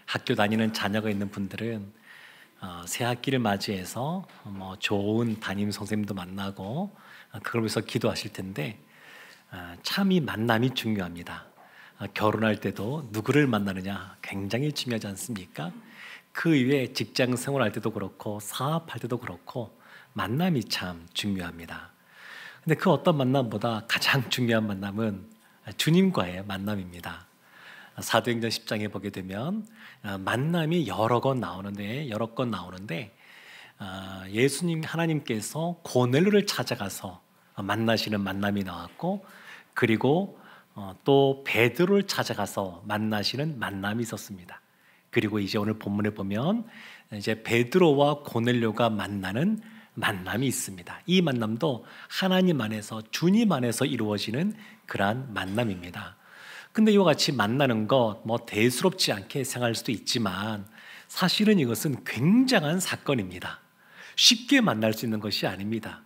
학교 다니는 자녀가 있는 분들은 새 학기를 맞이해서 좋은 담임 선생님도 만나고 그걸 위해서 기도하실 텐데 참 이 만남이 중요합니다. 결혼할 때도 누구를 만나느냐 굉장히 중요하지 않습니까? 그 이외에 직장 생활할 때도 그렇고 사업할 때도 그렇고 만남이 참 중요합니다. 근데 그 어떤 만남보다 가장 중요한 만남은 주님과의 만남입니다. 사도행전 10장에 보게 되면 만남이 여러 건 나오는데 예수님 하나님께서 고넬료를 찾아가서 만나시는 만남이 나왔고, 그리고 또 베드로를 찾아가서 만나시는 만남이 있었습니다. 그리고 이제 오늘 본문에 보면 이제 베드로와 고넬료가 만나는 만남이 있습니다. 이 만남도 하나님 안에서 주님 안에서 이루어지는 그러한 만남입니다. 근데 이와 같이 만나는 것 대수롭지 않게 생각할 수도 있지만 사실은 이것은 굉장한 사건입니다. 쉽게 만날 수 있는 것이 아닙니다.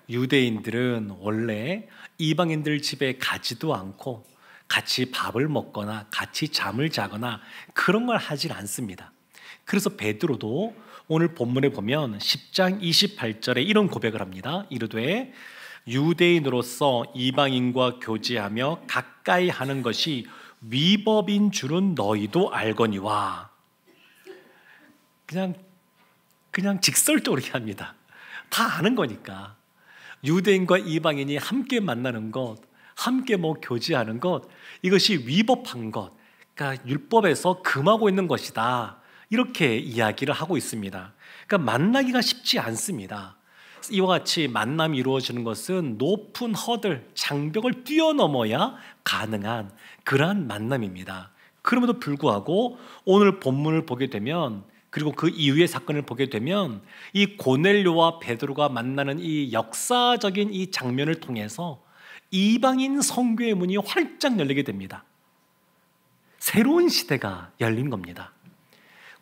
유대인들은 원래 이방인들 집에 가지도 않고 같이 밥을 먹거나 같이 잠을 자거나 그런 걸 하질 않습니다. 그래서 베드로도 오늘 본문에 보면 10장 28절에 이런 고백을 합니다. 이르되 유대인으로서 이방인과 교제하며 가까이 하는 것이 위법인 줄은 너희도 알거니와. 그냥 직설적으로 얘기합니다. 다 아는 거니까. 유대인과 이방인이 함께 만나는 것, 함께 교제하는 것, 이것이 위법한 것, 그러니까 율법에서 금하고 있는 것이다, 이렇게 이야기를 하고 있습니다. 그러니까 만나기가 쉽지 않습니다. 이와 같이 만남이 이루어지는 것은 높은 허들, 장벽을 뛰어넘어야 가능한 그러한 만남입니다. 그럼에도 불구하고 오늘 본문을 보게 되면, 그리고 그 이후의 사건을 보게 되면 이 고넬료와 베드로가 만나는 이 역사적인 이 장면을 통해서 이방인 선교의 문이 활짝 열리게 됩니다. 새로운 시대가 열린 겁니다.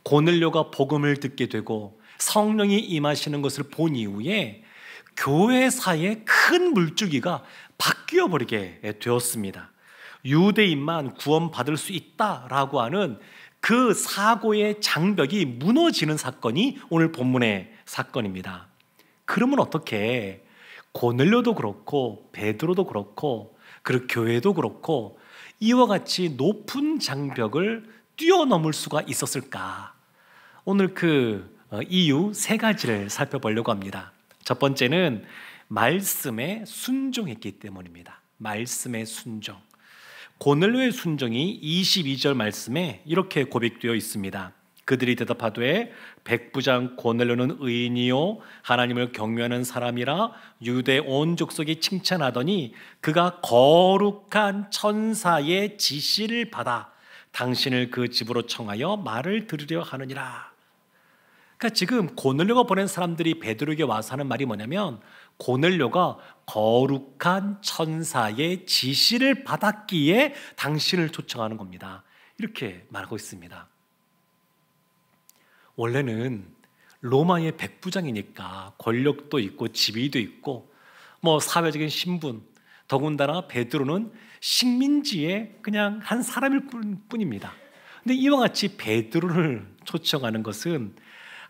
고넬료가 복음을 듣게 되고 성령이 임하시는 것을 본 이후에 교회사의 큰 물줄기가 바뀌어 버리게 되었습니다. 유대인만 구원받을 수 있다라고 하는 그 사고의 장벽이 무너지는 사건이 오늘 본문의 사건입니다. 그러면 어떻게 고넬료도 그렇고 베드로도 그렇고 그리고 교회도 그렇고 이와 같이 높은 장벽을 뛰어넘을 수가 있었을까? 오늘 그 이유 세 가지를 살펴보려고 합니다. 첫 번째는 말씀에 순종했기 때문입니다. 말씀에 순종. 고넬료의 순종이 22절 말씀에 이렇게 고백되어 있습니다. 그들이 대답하되 백부장 고넬료는 의인이요 하나님을 경외하는 사람이라 유대 온 족속이 칭찬하더니 그가 거룩한 천사의 지시를 받아 당신을 그 집으로 청하여 말을 들으려 하느니라. 그러니까 지금 고넬료가 보낸 사람들이 베드로에게 와서 하는 말이 뭐냐면, 고넬료가 거룩한 천사의 지시를 받았기에 당신을 초청하는 겁니다. 이렇게 말하고 있습니다. 원래는 로마의 백부장이니까 권력도 있고 지위도 있고 사회적인 신분, 더군다나 베드로는 식민지의 그냥 한 사람일 뿐입니다. 근데 이와 같이 베드로를 초청하는 것은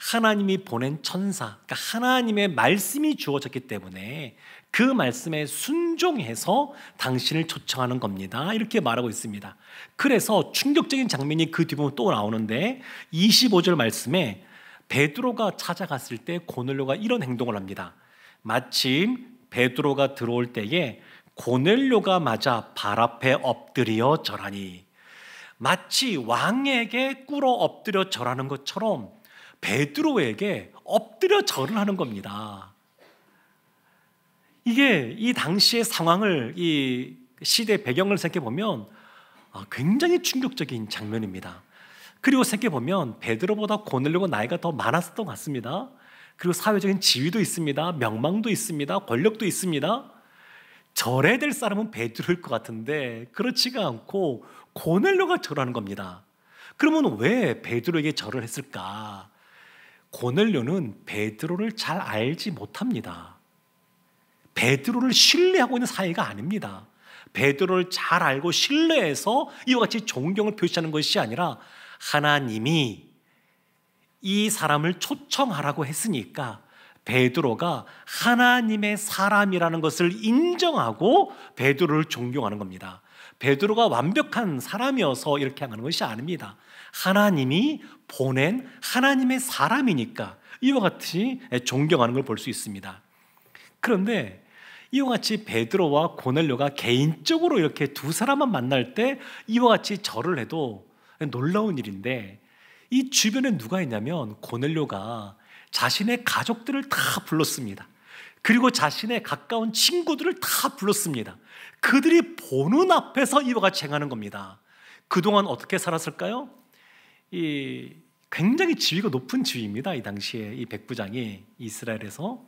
하나님이 보낸 천사, 그러니까 하나님의 말씀이 주어졌기 때문에 그 말씀에 순종해서 당신을 초청하는 겁니다. 이렇게 말하고 있습니다. 그래서 충격적인 장면이 그 뒷부분 또 나오는데 25절 말씀에 베드로가 찾아갔을 때 고넬료가 이런 행동을 합니다. 마침 베드로가 들어올 때에 고넬료가 맞아 발 앞에 엎드려 절하니, 마치 왕에게 꿇어 엎드려 절하는 것처럼 베드로에게 엎드려 절을 하는 겁니다. 이게 이 당시의 상황을, 이 시대 배경을 생각해 보면 굉장히 충격적인 장면입니다. 그리고 생각해 보면 베드로보다 고넬료가 나이가 더 많았었던 것 같습니다. 그리고 사회적인 지위도 있습니다. 명망도 있습니다. 권력도 있습니다. 절해야 될 사람은 베드로일 것 같은데 그렇지가 않고 고넬료가 절하는 겁니다. 그러면 왜 베드로에게 절을 했을까? 고넬료는 베드로를 잘 알지 못합니다. 베드로를 신뢰하고 있는 사이가 아닙니다. 베드로를 잘 알고 신뢰해서 이와 같이 존경을 표시하는 것이 아니라 하나님이 이 사람을 초청하라고 했으니까 베드로가 하나님의 사람이라는 것을 인정하고 베드로를 존경하는 겁니다. 베드로가 완벽한 사람이어서 이렇게 하는 것이 아닙니다. 하나님이 보낸 하나님의 사람이니까 이와 같이 존경하는 걸 볼 수 있습니다. 그런데 이와 같이 베드로와 고넬료가 개인적으로 이렇게 두 사람만 만날 때 이와 같이 절을 해도 놀라운 일인데, 이 주변에 누가 있냐면 고넬료가 자신의 가족들을 다 불렀습니다. 그리고 자신의 가까운 친구들을 다 불렀습니다. 그들이 보는 앞에서 이와 같이 행하는 겁니다. 그동안 어떻게 살았을까요? 굉장히 지위가 높은 지위입니다. 이 당시에 이 백부장이 이스라엘에서.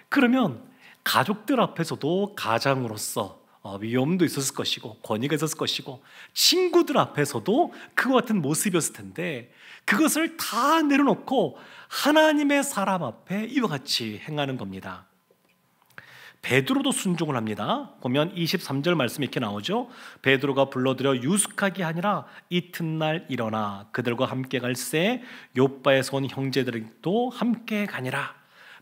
그러면 가족들 앞에서도 가장으로서 위엄도 있었을 것이고 권위가 있었을 것이고 친구들 앞에서도 그와 같은 모습이었을 텐데, 그것을 다 내려놓고 하나님의 사람 앞에 이와 같이 행하는 겁니다. 베드로도 순종을 합니다. 보면 23절 말씀이 이렇게 나오죠. 베드로가 불러들여 유숙하게 하니라. 이튿날 일어나 그들과 함께 갈새 요바에서 온 형제들도 함께 가니라.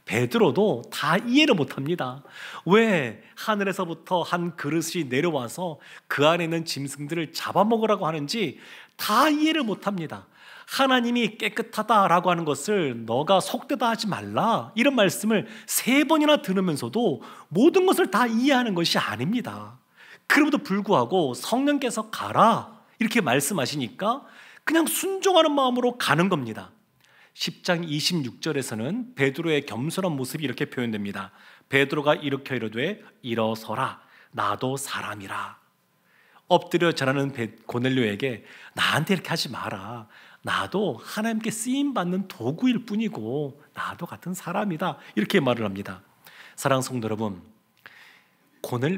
베드로도 다 이해를 못합니다. 왜 하늘에서부터 한 그릇이 내려와서 그 안에 있는 짐승들을 잡아먹으라고 하는지 다 이해를 못합니다. 하나님이 깨끗하다라고 하는 것을 너가 속되다 하지 말라, 이런 말씀을 3번이나 들으면서도 모든 것을 다 이해하는 것이 아닙니다. 그럼에도 불구하고 성령께서 가라 이렇게 말씀하시니까 그냥 순종하는 마음으로 가는 겁니다. 10장 26절에서는 베드로의 겸손한 모습이 이렇게 표현됩니다. 베드로가 이렇게 이르되 일어서라, 나도 사람이라. 엎드려 절하는 고넬료에게 나한테 이렇게 하지 마라, 나도 하나님께 쓰임받는 도구일 뿐이고 나도 같은 사람이다, 이렇게 말을 합니다. 사랑하는 성도 여러분,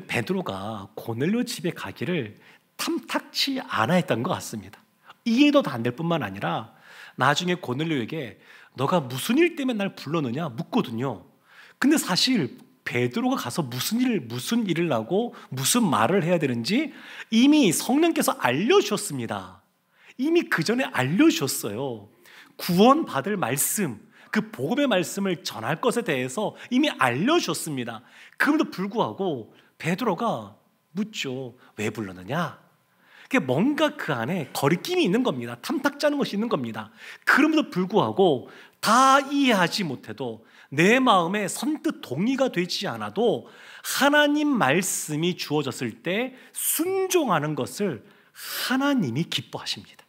베드로가 고넬료 집에 가기를 탐탁치 않아 했던 것 같습니다. 이해도 다 안 될 뿐만 아니라 나중에 고넬료에게 너가 무슨 일 때문에 날 불렀느냐 묻거든요. 근데 사실 베드로가 가서 무슨 일을 하고 무슨 말을 해야 되는지 이미 성령께서 알려주셨습니다. 이미 그 전에 알려주셨어요. 구원받을 말씀, 그 복음의 말씀을 전할 것에 대해서 이미 알려주셨습니다. 그럼에도 불구하고 베드로가 묻죠. 왜 불렀느냐? 뭔가 그 안에 거리낌이 있는 겁니다. 탐탁지 않은 것이 있는 겁니다. 그럼에도 불구하고 다 이해하지 못해도, 내 마음에 선뜻 동의가 되지 않아도 하나님 말씀이 주어졌을 때 순종하는 것을 하나님이 기뻐하십니다.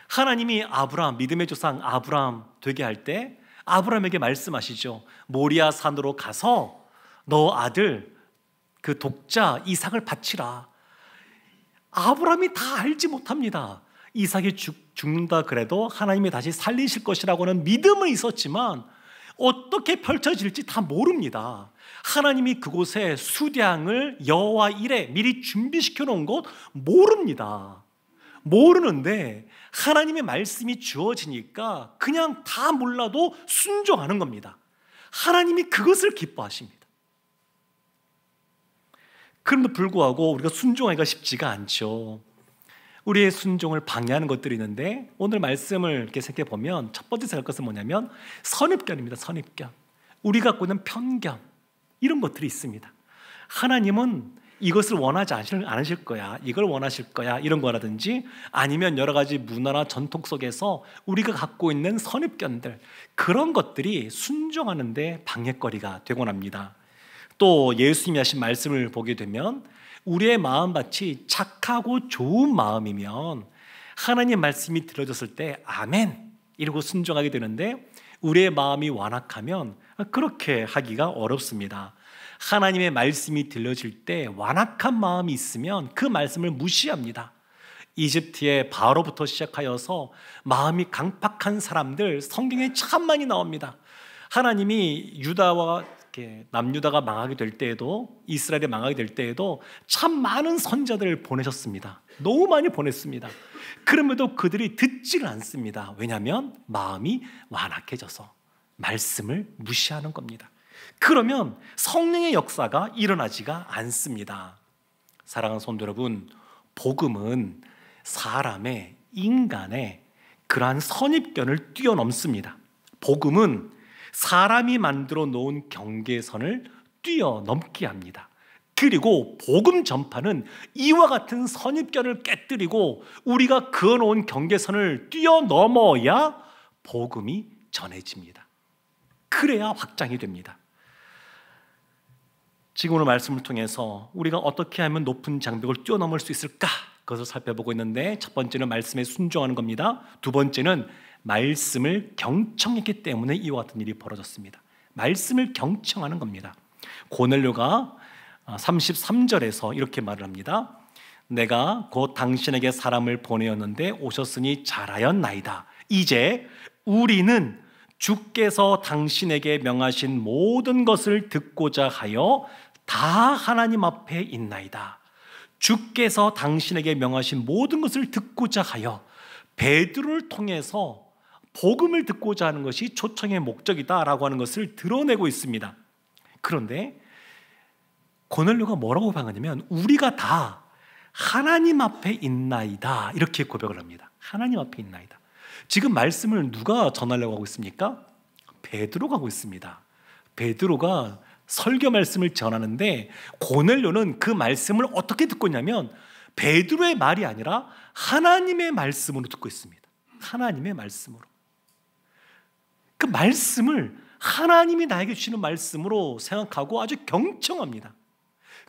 하나님이 아브라함, 믿음의 조상 아브라함 되게 할 때 아브라함에게 말씀하시죠. 모리아 산으로 가서 너 아들 그 독자 이삭을 바치라. 아브라함이 다 알지 못합니다. 이삭이 죽는다 그래도 하나님이 다시 살리실 것이라고는 믿음은 있었지만 어떻게 펼쳐질지 다 모릅니다. 하나님이 그곳에 수량을 여호와 일에 미리 준비시켜 놓은 것 모릅니다. 모르는데 하나님의 말씀이 주어지니까 그냥 다 몰라도 순종하는 겁니다. 하나님이 그것을 기뻐하십니다. 그럼에도 불구하고 우리가 순종하기가 쉽지가 않죠. 우리의 순종을 방해하는 것들이 있는데, 오늘 말씀을 이렇게 생각해 보면 첫 번째 생각할 것은 뭐냐면 선입견입니다. 선입견. 우리가 갖고 있는 편견, 이런 것들이 있습니다. 하나님은 이것을 원하지 않으실 거야, 이걸 원하실 거야, 이런 거라든지, 아니면 여러 가지 문화나 전통 속에서 우리가 갖고 있는 선입견들, 그런 것들이 순종하는데 방해거리가 되곤 합니다. 또 예수님이 하신 말씀을 보게 되면 우리의 마음밭이 착하고 좋은 마음이면 하나님 말씀이 들려졌을 때 아멘 이러고 순종하게 되는데, 우리의 마음이 완악하면 그렇게 하기가 어렵습니다. 하나님의 말씀이 들려질 때 완악한 마음이 있으면 그 말씀을 무시합니다. 이집트의 바로부터 시작하여서 마음이 강팍한 사람들 성경에 참 많이 나옵니다. 하나님이 유다와 남유다가 망하게 될 때에도, 이스라엘이 망하게 될 때에도 참 많은 선자들을 보내셨습니다. 너무 많이 보냈습니다. 그럼에도 그들이 듣지를 않습니다. 왜냐하면 마음이 완악해져서 말씀을 무시하는 겁니다. 그러면 성령의 역사가 일어나지가 않습니다. 사랑하는 성도 여러분, 복음은 사람의 인간의 그러한 선입견을 뛰어넘습니다. 복음은 사람이 만들어 놓은 경계선을 뛰어넘게 합니다. 그리고 복음 전파는 이와 같은 선입견을 깨뜨리고 우리가 그어놓은 경계선을 뛰어넘어야 복음이 전해집니다. 그래야 확장이 됩니다. 지금 오늘 말씀을 통해서 우리가 어떻게 하면 높은 장벽을 뛰어넘을 수 있을까? 그것을 살펴보고 있는데, 첫 번째는 말씀에 순종하는 겁니다. 두 번째는 말씀을 경청했기 때문에 이와 같은 일이 벌어졌습니다. 말씀을 경청하는 겁니다. 고넬료가 33절에서 이렇게 말을 합니다. 내가 곧 당신에게 사람을 보내었는데 오셨으니 잘하였나이다. 이제 우리는 주께서 당신에게 명하신 모든 것을 듣고자 하여 다 하나님 앞에 있나이다. 주께서 당신에게 명하신 모든 것을 듣고자 하여, 베드로를 통해서 복음을 듣고자 하는 것이 초청의 목적이다라고 하는 것을 드러내고 있습니다. 그런데 고넬료가 뭐라고 방하냐면 우리가 다 하나님 앞에 있나이다 이렇게 고백을 합니다. 하나님 앞에 있나이다. 지금 말씀을 누가 전하려고 하고 있습니까? 베드로가 하고 있습니다. 베드로가 설교 말씀을 전하는데 고넬료는 그 말씀을 어떻게 듣고 있냐면 베드로의 말이 아니라 하나님의 말씀으로 듣고 있습니다. 하나님의 말씀으로. 그 말씀을 하나님이 나에게 주시는 말씀으로 생각하고 아주 경청합니다.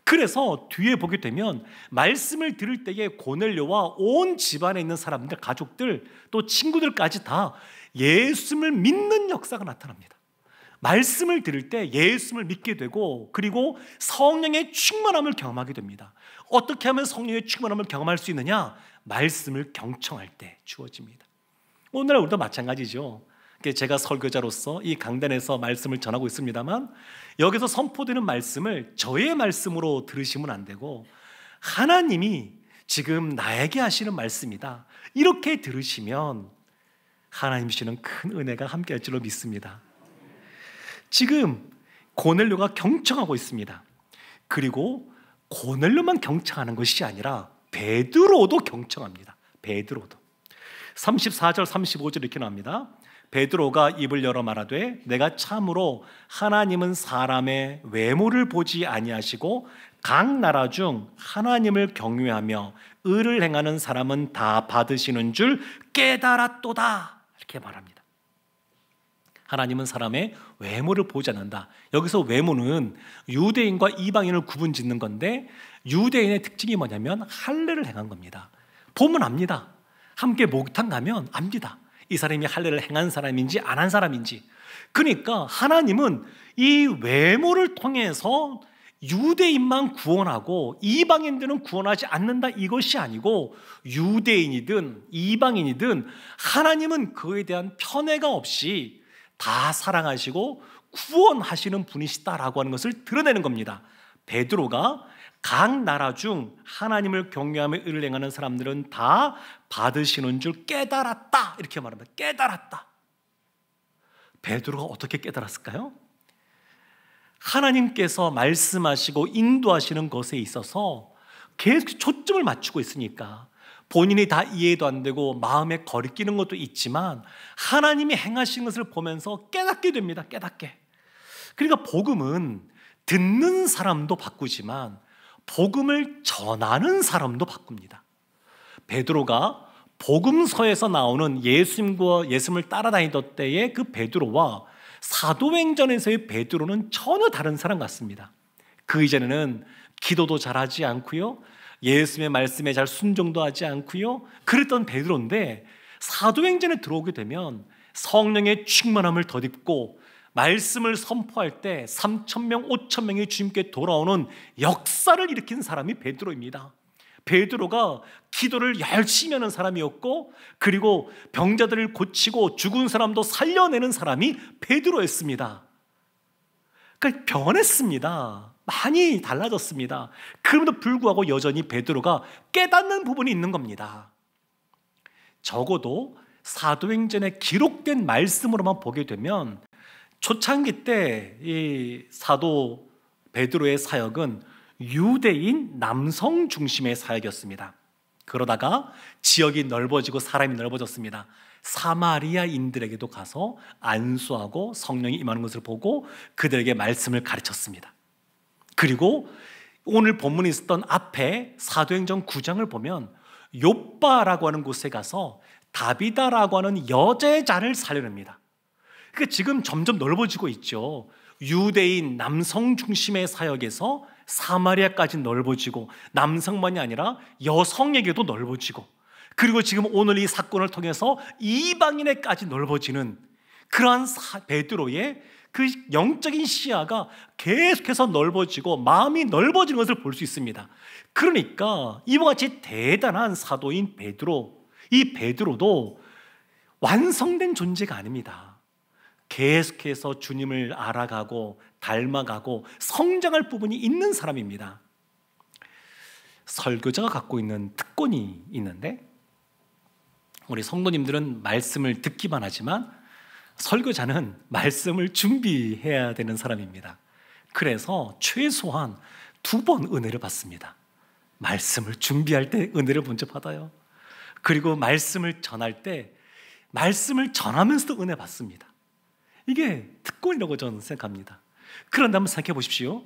그래서 뒤에 보게 되면 말씀을 들을 때에 고넬료와 온 집안에 있는 사람들, 가족들, 또 친구들까지 다 예수를 믿는 역사가 나타납니다. 말씀을 들을 때 예수를 믿게 되고, 그리고 성령의 충만함을 경험하게 됩니다. 어떻게 하면 성령의 충만함을 경험할 수 있느냐? 말씀을 경청할 때 주어집니다. 오늘날 우리도 마찬가지죠. 제가 설교자로서 이 강단에서 말씀을 전하고 있습니다만, 여기서 선포되는 말씀을 저의 말씀으로 들으시면 안 되고 하나님이 지금 나에게 하시는 말씀이다 이렇게 들으시면 하나님 주시는 큰 은혜가 함께할 줄로 믿습니다. 지금 고넬료가 경청하고 있습니다. 그리고 고넬료만 경청하는 것이 아니라 베드로도 경청합니다. 베드로도. 34절 35절 이렇게 나옵니다. 베드로가 입을 열어 말하되 내가 참으로 하나님은 사람의 외모를 보지 아니하시고 각 나라 중 하나님을 경외하며 의를 행하는 사람은 다 받으시는 줄 깨달았도다 이렇게 말합니다. 하나님은 사람의 외모를 보지 않는다. 여기서 외모는 유대인과 이방인을 구분짓는 건데, 유대인의 특징이 뭐냐면 할례를 행한 겁니다. 보면 압니다. 함께 목욕탕 가면 압니다. 이 사람이 할례를 행한 사람인지 안 한 사람인지. 그러니까 하나님은 이 외모를 통해서 유대인만 구원하고 이방인들은 구원하지 않는다 이것이 아니고, 유대인이든 이방인이든 하나님은 그에 대한 편애가 없이 다 사랑하시고 구원하시는 분이시다라고 하는 것을 드러내는 겁니다. 베드로가 각 나라 중 하나님을 경외하며 의를 행하는 사람들은 다 받으시는 줄 깨달았다 이렇게 말합니다. 깨달았다. 베드로가 어떻게 깨달았을까요? 하나님께서 말씀하시고 인도하시는 것에 있어서 계속 초점을 맞추고 있으니까 본인이 다 이해도 안 되고 마음에 거리끼는 것도 있지만 하나님이 행하신 것을 보면서 깨닫게 됩니다. 깨닫게. 그러니까 복음은 듣는 사람도 바꾸지만 복음을 전하는 사람도 바꿉니다. 베드로가 복음서에서 나오는 예수님을 따라다니던 때의 그 베드로와 사도행전에서의 베드로는 전혀 다른 사람 같습니다. 그 이전에는 기도도 잘하지 않고요, 예수님의 말씀에 잘 순종도 하지 않고요, 그랬던 베드로인데 사도행전에 들어오게 되면 성령의 충만함을 덧입고 말씀을 선포할 때 3,000명, 5,000명이 주님께 돌아오는 역사를 일으킨 사람이 베드로입니다. 베드로가 기도를 열심히 하는 사람이었고, 그리고 병자들을 고치고 죽은 사람도 살려내는 사람이 베드로였습니다. 그러니까 변했습니다. 많이 달라졌습니다. 그럼에도 불구하고 여전히 베드로가 깨닫는 부분이 있는 겁니다. 적어도 사도행전에 기록된 말씀으로만 보게 되면 초창기 때 이 사도 베드로의 사역은 유대인 남성 중심의 사역이었습니다. 그러다가 지역이 넓어지고 사람이 넓어졌습니다. 사마리아인들에게도 가서 안수하고 성령이 임하는 것을 보고 그들에게 말씀을 가르쳤습니다. 그리고 오늘 본문에 있었던 앞에 사도행전 9장을 보면 욥바라고 하는 곳에 가서 다비다라고 하는 여자의 잔을 살려냅니다. 그러니까 지금 점점 넓어지고 있죠. 유대인 남성 중심의 사역에서 사마리아까지 넓어지고 남성만이 아니라 여성에게도 넓어지고, 그리고 지금 오늘 이 사건을 통해서 이방인에까지 넓어지는 그러한 베드로의 그 영적인 시야가 계속해서 넓어지고 마음이 넓어지는 것을 볼 수 있습니다. 그러니까 이와 같이 대단한 사도인 베드로, 이 베드로도 완성된 존재가 아닙니다. 계속해서 주님을 알아가고 닮아가고 성장할 부분이 있는 사람입니다. 설교자가 갖고 있는 특권이 있는데, 우리 성도님들은 말씀을 듣기만 하지만 설교자는 말씀을 준비해야 되는 사람입니다. 그래서 최소한 2번 은혜를 받습니다. 말씀을 준비할 때 은혜를 먼저 받아요. 그리고 말씀을 전할 때 말씀을 전하면서도 은혜 받습니다. 이게 특권이라고 저는 생각합니다. 그런데 한번 생각해 보십시오.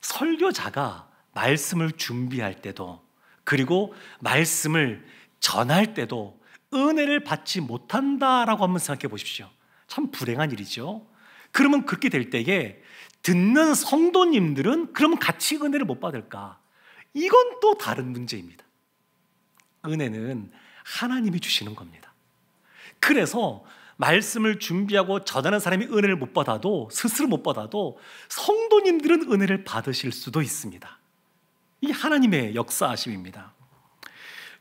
설교자가 말씀을 준비할 때도, 그리고 말씀을 전할 때도 은혜를 받지 못한다라고 한번 생각해 보십시오. 참 불행한 일이죠. 그러면 그렇게 될 때에 듣는 성도님들은 그러면 같이 은혜를 못 받을까? 이건 또 다른 문제입니다. 은혜는 하나님이 주시는 겁니다. 그래서 말씀을 준비하고 전하는 사람이 은혜를 못 받아도, 스스로 못 받아도 성도님들은 은혜를 받으실 수도 있습니다. 이게 하나님의 역사하심입니다.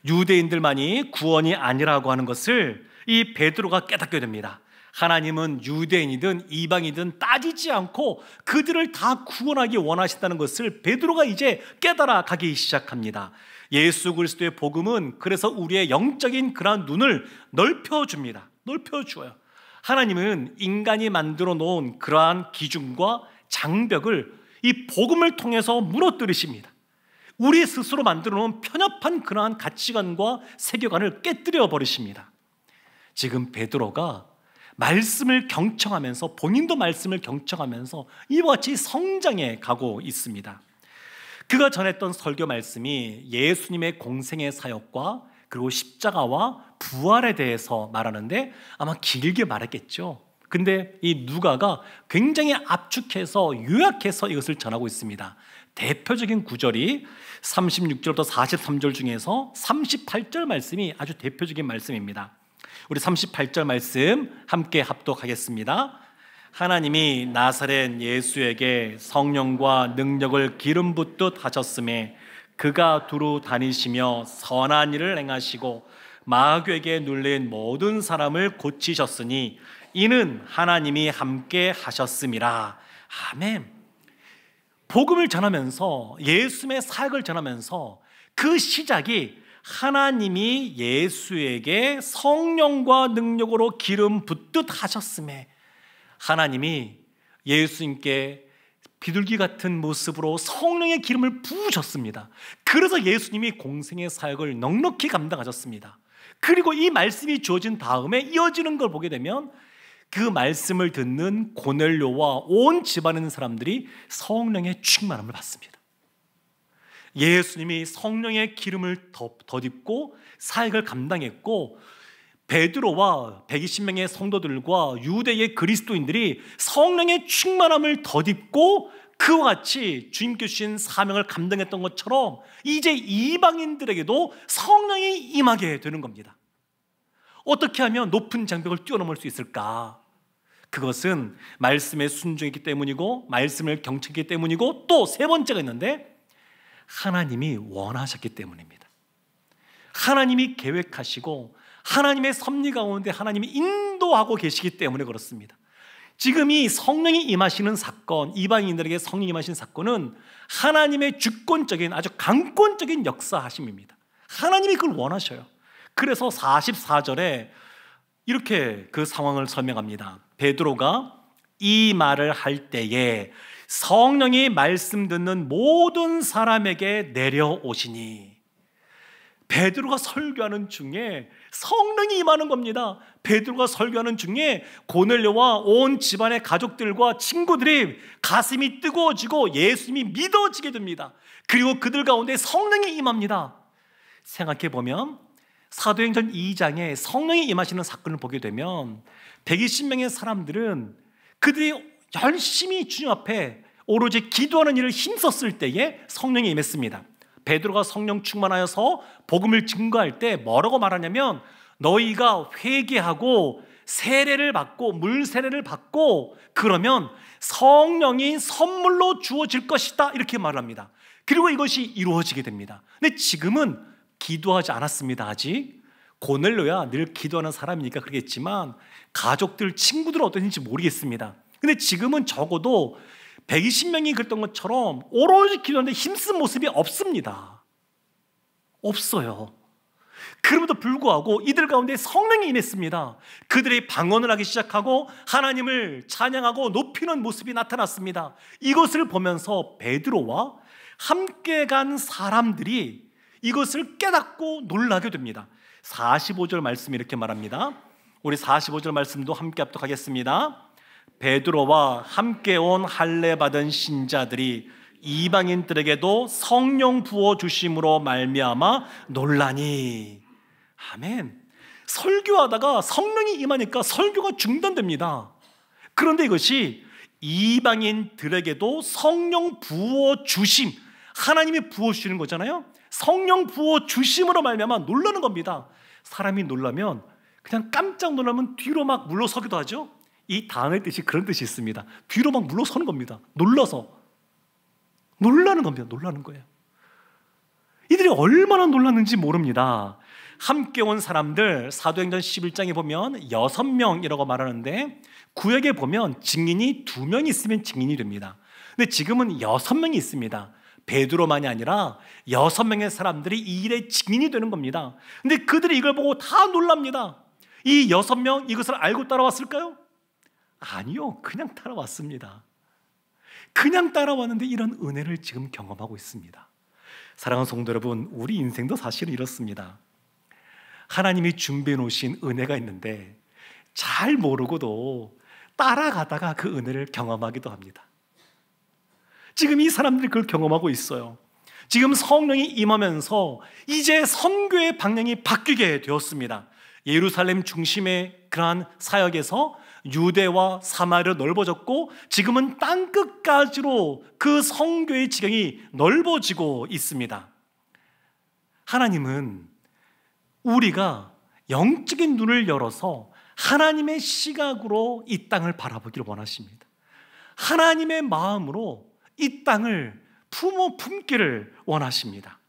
유대인들만이 구원이 아니라고 하는 것을 이 베드로가 깨닫게 됩니다. 하나님은 유대인이든 이방이든 따지지 않고 그들을 다 구원하기 원하신다는 것을 베드로가 이제 깨달아 가기 시작합니다. 예수 그리스도의 복음은 그래서 우리의 영적인 그러한 눈을 넓혀줍니다. 넓혀주어요. 하나님은 인간이 만들어 놓은 그러한 기준과 장벽을 이 복음을 통해서 무너뜨리십니다. 우리 스스로 만들어 놓은 편협한 그러한 가치관과 세계관을 깨뜨려 버리십니다. 지금 베드로가 말씀을 경청하면서, 본인도 말씀을 경청하면서 이와 같이 성장해 가고 있습니다. 그가 전했던 설교 말씀이 예수님의 공생의 사역과 그리고 십자가와 부활에 대해서 말하는데 아마 길게 말했겠죠. 근데 이 누가가 굉장히 압축해서 요약해서 이것을 전하고 있습니다. 대표적인 구절이 36절부터 43절 중에서 38절 말씀이 아주 대표적인 말씀입니다. 우리 38절 말씀 함께 합독하겠습니다. 하나님이 나사렛 예수에게 성령과 능력을 기름 붓듯 하셨음에 그가 두루 다니시며 선한 일을 행하시고 마귀에게 눌린 모든 사람을 고치셨으니 이는 하나님이 함께 하셨음이라. 아멘. 복음을 전하면서, 예수의 사역을 전하면서 그 시작이 하나님이 예수에게 성령과 능력으로 기름 붓듯 하셨음에, 하나님이 예수님께 비둘기 같은 모습으로 성령의 기름을 부으셨습니다. 그래서 예수님이 공생의 사역을 넉넉히 감당하셨습니다. 그리고 이 말씀이 주어진 다음에 이어지는 걸 보게 되면 그 말씀을 듣는 고넬료와 온 집안에 있는 사람들이 성령의 충만함을 받습니다. 예수님이 성령의 기름을 덧입고 사역을 감당했고, 베드로와 120명의 성도들과 유대의 그리스도인들이 성령의 충만함을 덧입고 그와 같이 주님께 주신 사명을 감당했던 것처럼 이제 이방인들에게도 성령이 임하게 되는 겁니다. 어떻게 하면 높은 장벽을 뛰어넘을 수 있을까? 그것은 말씀에 순종했기 때문이고, 말씀을 경청했기 때문이고, 또 세 번째가 있는데 하나님이 원하셨기 때문입니다. 하나님이 계획하시고 하나님의 섭리 가운데 하나님이 인도하고 계시기 때문에 그렇습니다. 지금 이 성령이 임하시는 사건, 이방인들에게 성령이 임하시는 사건은 하나님의 주권적인, 아주 강권적인 역사하심입니다. 하나님이 그걸 원하셔요. 그래서 44절에 이렇게 그 상황을 설명합니다. 베드로가 이 말을 할 때에 성령이 말씀 듣는 모든 사람에게 내려오시니, 베드로가 설교하는 중에 성령이 임하는 겁니다. 베드로가 설교하는 중에 고넬료와 온 집안의 가족들과 친구들이 가슴이 뜨거워지고 예수님이 믿어지게 됩니다. 그리고 그들 가운데 성령이 임합니다. 생각해보면 사도행전 2장에 성령이 임하시는 사건을 보게 되면 120명의 사람들은 그들이 열심히 주님 앞에 오로지 기도하는 일을 힘썼을 때에 성령이 임했습니다. 베드로가 성령 충만하여서 복음을 증거할 때 뭐라고 말하냐면 너희가 회개하고 세례를 받고 물 세례를 받고 그러면 성령이 선물로 주어질 것이다 이렇게 말합니다. 그리고 이것이 이루어지게 됩니다. 근데 지금은 기도하지 않았습니다. 아직 고넬료야 늘 기도하는 사람이니까 그러겠지만 가족들 친구들은 어땠는지 모르겠습니다. 근데 지금은 적어도 120명이 그랬던 것처럼 오로지 기도하는데 힘쓴 모습이 없습니다. 없어요. 그럼에도 불구하고 이들 가운데 성령이 임했습니다. 그들이 방언을 하기 시작하고 하나님을 찬양하고 높이는 모습이 나타났습니다. 이것을 보면서 베드로와 함께 간 사람들이 이것을 깨닫고 놀라게 됩니다. 45절 말씀이 이렇게 말합니다. 우리 45절 말씀도 함께 합독하겠습니다. 베드로와 함께 온 할례 받은 신자들이 이방인들에게도 성령 부어 주심으로 말미암아 놀라니. 아멘. 설교하다가 성령이 임하니까 설교가 중단됩니다. 그런데 이것이 이방인들에게도 성령 부어 주심, 하나님이 부어 주시는 거잖아요. 성령 부어 주심으로 말미암아 놀라는 겁니다. 사람이 놀라면 그냥 깜짝 놀라면 뒤로 막 물러서기도 하죠. 이 당의 뜻이 그런 뜻이 있습니다. 뒤로 막 물러서는 겁니다. 놀라서 놀라는 겁니다. 놀라는 거예요. 이들이 얼마나 놀랐는지 모릅니다. 함께 온 사람들 사도행전 11장에 보면 6명이라고 말하는데 구약에 보면 증인이 2명 있으면 증인이 됩니다. 근데 지금은 6명이 있습니다. 베드로만이 아니라 6명의 사람들이 이 일의 증인이 되는 겁니다. 근데 그들이 이걸 보고 다 놀랍니다. 이 6명 이것을 알고 따라왔을까요? 아니요. 그냥 따라왔습니다. 그냥 따라왔는데 이런 은혜를 지금 경험하고 있습니다. 사랑하는 성도 여러분, 우리 인생도 사실은 이렇습니다. 하나님이 준비해 놓으신 은혜가 있는데 잘 모르고도 따라가다가 그 은혜를 경험하기도 합니다. 지금 이 사람들이 그걸 경험하고 있어요. 지금 성령이 임하면서 이제 선교의 방향이 바뀌게 되었습니다. 예루살렘 중심의 그러한 사역에서 유대와 사마리아로 넓어졌고 지금은 땅끝까지로 그 선교의 지경이 넓어지고 있습니다. 하나님은 우리가 영적인 눈을 열어서 하나님의 시각으로 이 땅을 바라보기를 원하십니다. 하나님의 마음으로 이 땅을 품기를 원하십니다.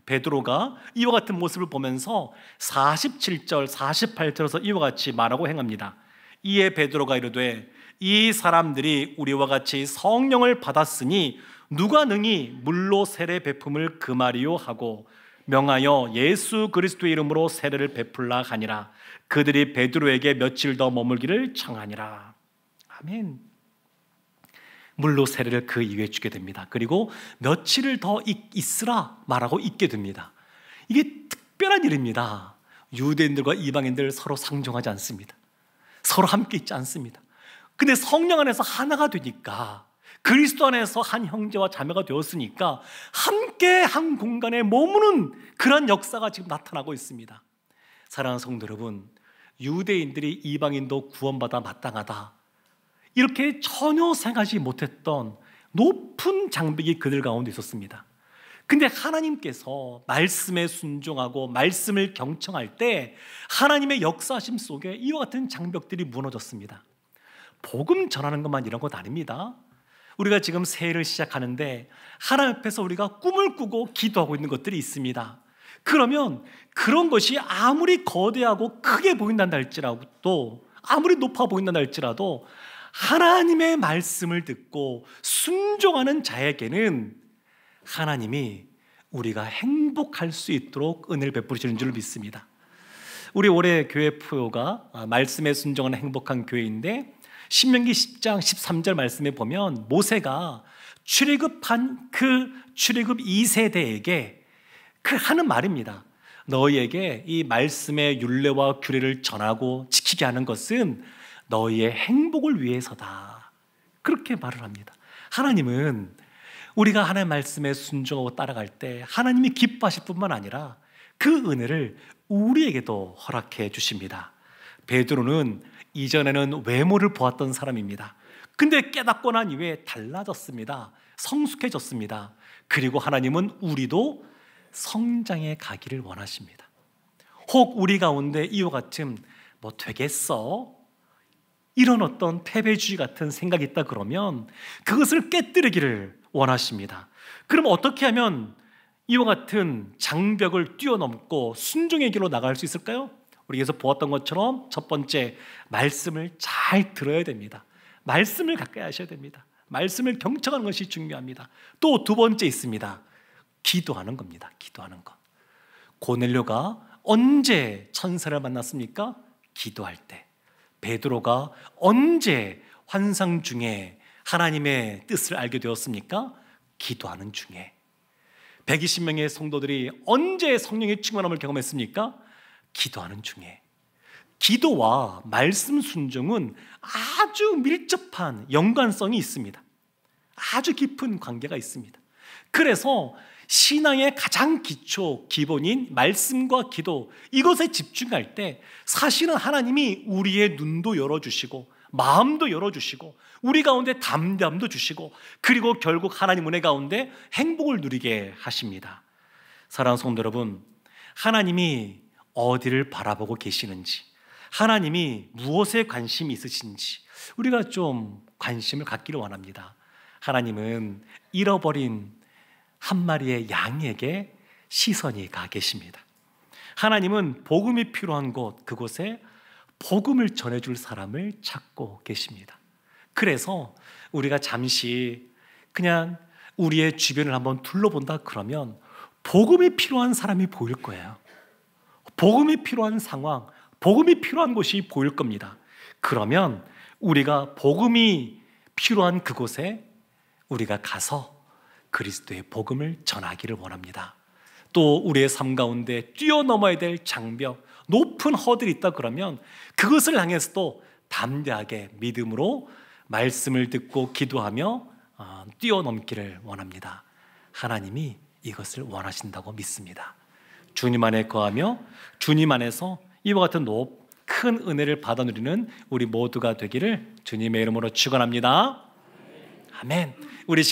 베드로가 이와 같은 모습을 보면서 47절, 48절에서 이와 같이 말하고 행합니다. 이에 베드로가 이르되 이 사람들이 우리와 같이 성령을 받았으니 누가 능히 물로 세례 베품을 금하리요 하고 명하여 예수 그리스도의 이름으로 세례를 베풀라 하니라. 그들이 베드로에게 며칠 더 머물기를 청하니라. 아멘. 물로 세례를 그 이후에 주게 됩니다. 그리고 며칠을 더 있으라 말하고 있게 됩니다. 이게 특별한 일입니다. 유대인들과 이방인들 서로 상종하지 않습니다. 서로 함께 있지 않습니다. 근데 성령 안에서 하나가 되니까, 그리스도 안에서 한 형제와 자매가 되었으니까 함께 한 공간에 머무는 그런 역사가 지금 나타나고 있습니다. 사랑하는 성도 여러분, 유대인들이 이방인도 구원받아 마땅하다 이렇게 전혀 생각하지 못했던 높은 장벽이 그들 가운데 있었습니다. 근데 하나님께서 말씀에 순종하고 말씀을 경청할 때 하나님의 역사심 속에 이와 같은 장벽들이 무너졌습니다. 복음 전하는 것만 이런 것 아닙니다. 우리가 지금 새해를 시작하는데 하나님 앞에서 우리가 꿈을 꾸고 기도하고 있는 것들이 있습니다. 그러면 그런 것이 아무리 거대하고 크게 보인단다 할지라도, 아무리 높아 보인단다 할지라도 하나님의 말씀을 듣고 순종하는 자에게는 하나님이 우리가 행복할 수 있도록 은혜를 베푸시는 줄 믿습니다. 우리 올해 교회 포효가 말씀에 순종하는 행복한 교회인데 신명기 10장 13절 말씀에 보면 모세가 출애굽한 그 출애굽 2세대에게 그 하는 말입니다. 너희에게 이 말씀의 율례와 규례를 전하고 지키게 하는 것은 너희의 행복을 위해서다. 그렇게 말을 합니다. 하나님은 우리가 하나님의 말씀에 순종하고 따라갈 때 하나님이 기뻐하실 뿐만 아니라 그 은혜를 우리에게도 허락해 주십니다. 베드로는 이전에는 외모를 보았던 사람입니다. 근데 깨닫고 난 이후에 달라졌습니다. 성숙해졌습니다. 그리고 하나님은 우리도 성장해 가기를 원하십니다. 혹 우리 가운데 이와 같은 뭐 되겠어? 이런 어떤 패배주의 같은 생각이 있다 그러면 그것을 깨뜨리기를 원하십니다. 그럼 어떻게 하면 이와 같은 장벽을 뛰어넘고 순종의 길로 나갈 수 있을까요? 우리 여기서 보았던 것처럼 첫 번째, 말씀을 잘 들어야 됩니다. 말씀을 가까이 하셔야 됩니다. 말씀을 경청하는 것이 중요합니다. 또 두 번째 있습니다. 기도하는 겁니다. 기도하는 것. 고넬료가 언제 천사를 만났습니까? 기도할 때. 베드로가 언제 환상 중에 하나님의 뜻을 알게 되었습니까? 기도하는 중에. 120명의 성도들이 언제 성령의 충만함을 경험했습니까? 기도하는 중에. 기도와 말씀 순종은 아주 밀접한 연관성이 있습니다. 아주 깊은 관계가 있습니다. 그래서 신앙의 가장 기초, 기본인 말씀과 기도, 이것에 집중할 때 사실은 하나님이 우리의 눈도 열어주시고 마음도 열어주시고 우리 가운데 담대함도 주시고 그리고 결국 하나님 은혜 가운데 행복을 누리게 하십니다. 사랑하는 성도 여러분, 하나님이 어디를 바라보고 계시는지, 하나님이 무엇에 관심이 있으신지 우리가 좀 관심을 갖기를 원합니다. 하나님은 잃어버린 한 마리의 양에게 시선이 가 계십니다. 하나님은 복음이 필요한 곳, 그곳에 복음을 전해줄 사람을 찾고 계십니다. 그래서 우리가 잠시 그냥 우리의 주변을 한번 둘러본다 그러면 복음이 필요한 사람이 보일 거예요. 복음이 필요한 상황, 복음이 필요한 곳이 보일 겁니다. 그러면 우리가 복음이 필요한 그곳에 우리가 가서 그리스도의 복음을 전하기를 원합니다. 또 우리의 삶 가운데 뛰어넘어야 될 장벽, 높은 허들이 있다 그러면 그것을 향해서도 담대하게 믿음으로 말씀을 듣고 기도하며 뛰어넘기를 원합니다. 하나님이 이것을 원하신다고 믿습니다. 주님 안에 거하며 주님 안에서 이와 같은 큰 은혜를 받아 누리는 우리 모두가 되기를 주님의 이름으로 축원합니다. 아멘. 우리